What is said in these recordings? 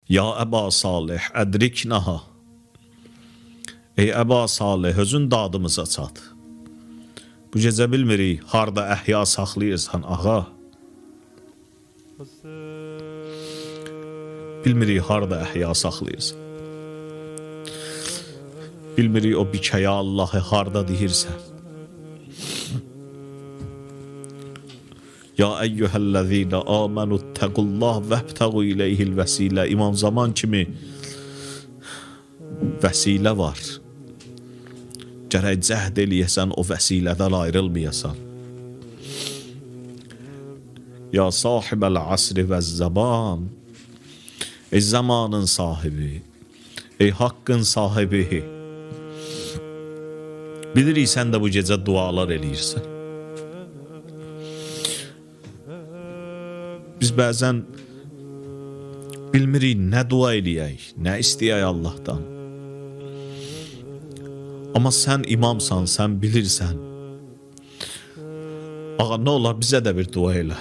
Ya Əba Salih, ədriknaha. Ey Əba Salih, özün dadımıza çat. Bu gecə bilmirik, harda əhya saxlayırsan, ağa. Bilmirik, harda əhya saxlayırsan. Bilmirik, o bikəyə Allahı harda deyirsən. Ya eyyuhəl-ləzīnə āmenū ittəqullah vəbtəğu ileyhil vəsilə. İmam Zaman kimi vəsilə var. Gərək cəhd eləyəsən, o vəsilədən ayrılmayasan. Ya sahibəl asri və zaman. Ey zamanın sahibi, ey haqqın sahibi. Bilirik, sən də bu gecə dualar eləyirsən. Biz bəzən bilmirik, nə dua eləyək, nə istəyək Allahdan. Amma sən imamsan, sən bilirsən. Ağa, nə olar, bizə də bir dua elə.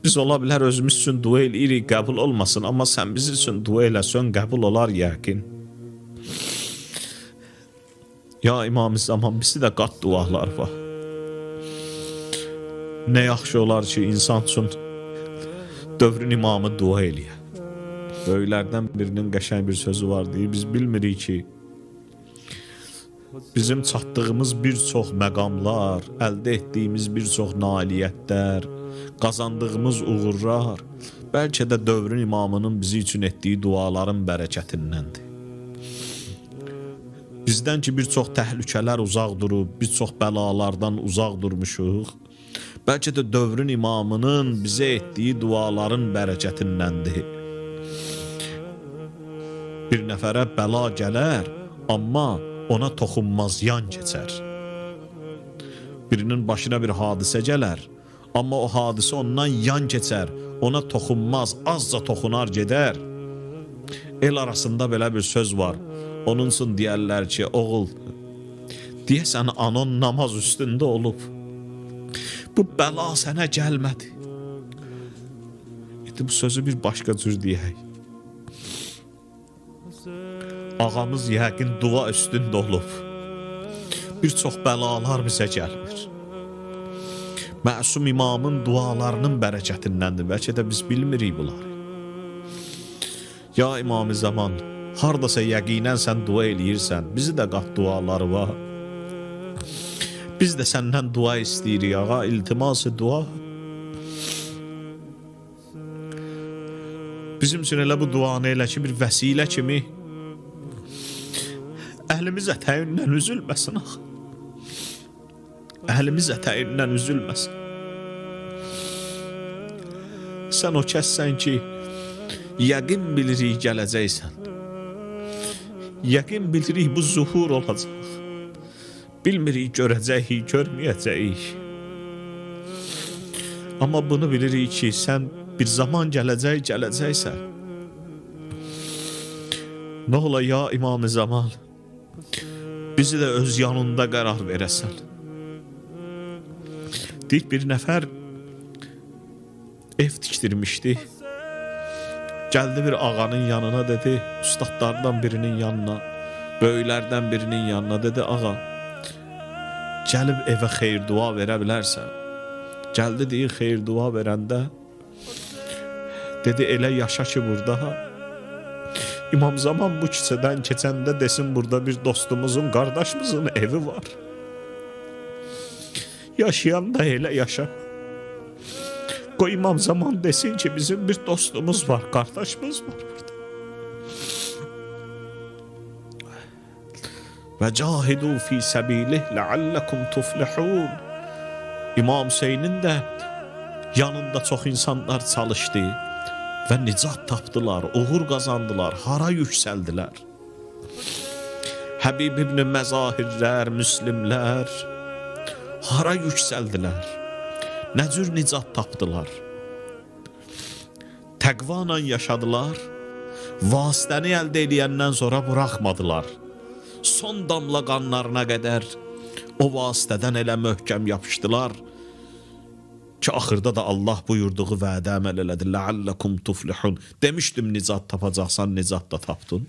Biz ola bilər özümüz üçün dua eləyirik, qəbul olmasın. Amma sən bizim üçün dua eləsən, qəbul olar yəqin. Ya İmam-ı Zaman, bizdə də qat dualar var. Nə yaxşı olar ki, insan üçün dövrün imamı dua eləyə. Böyüklərdən birinin qəşəng bir sözü var deyir, biz bilmirik ki, bizim çatdığımız bir çox məqamlar, əldə etdiyimiz bir çox nailiyyətlər, qazandığımız uğurlar, bəlkə də dövrün imamının bizi üçün etdiyi duaların bərəkətindəndir. Bizdən ki, bir çox təhlükələr uzaq durub, bir çox bəlalardan uzaq durmuşuq, bəlkə də dövrün imamının bizə etdiyi duaların bərəkətindəndir. Bir nəfərə bəla gələr, amma ona toxunmaz, yan keçər. Birinin başına bir hadisə gələr, amma o hadisə ondan yan keçər, ona toxunmaz, azca toxunar gedər. El arasında belə bir söz var, onun üçün deyərlər ki, oğul, deyəsən anon namaz üstündə olub, bu bəla sənə gəlmədi. Bu sözü bir başqa cür deyək. Ağamız yəqin dua üstündə olub. Bir çox bəlalar bizə gəlmir. Məsum imamın dualarının bərəkətindəndir. Bəlkə də biz bilmirik bunları. Ya İmam-ı Zaman, hardasa yəqinən sən dua eləyirsən, bizi də qat duaları var. Biz də səndən dua istəyirik, ağa, iltiması dua. Bizim üçün elə bu duanı elə ki, bir vəsilə kimi əhlimiz ətəyindən üzülməsin, ağa. Əhlimiz ətəyindən üzülməsin. Sən o kəssən ki, yəqin bilirik gələcəksən. Yəqin bilirik bu zuhur olacaq. Bilmirik, görəcəyik, görməyəcəyik. Amma bunu bilirik ki, sən bir zaman gələcəksən. Nə ola ya İmam-ı Zaman, bizi də öz yanında qərar verəsən. Deyik, bir nəfər ev tikdirmişdi. Gəldi bir ağanın yanına, dedi, ustadlardan birinin yanına, böyüklərdən birinin yanına, dedi, ağa, gəlib evə xeyir dua verə bilərsən. Gəldi deyir, xeyir dua verəndə, dedi, elə yaşa ki burada, İmam Zaman bu küçədən keçəndə desin, burada bir dostumuzun, qardaşımızın evi var. Yaşayan da elə yaşa. Qoy İmam Zaman desin ki, bizim bir dostumuz var, qardaşımız var burada. Və cahidu fi səbilih ləalləkum tuflihun. İmam Hüseynin də yanında çox insanlar çalışdı və nicat tapdılar, uğur qazandılar, hara yüksəldilər. Həbib ibn Məzahirlər, Müslimlər hara yüksəldilər, nə cür nicat tapdılar. Təqvanla yaşadılar, vasitəni əldə edəndən sonra buraxmadılar. Son damla qanlarına qədər o vasitədən elə möhkəm yapışdılar Ki axırda da Allah buyurduğu vədə əməl elədi. Ləalləkum tuflihun. Demişdim nicat tapacaqsan, nicat da tapdın.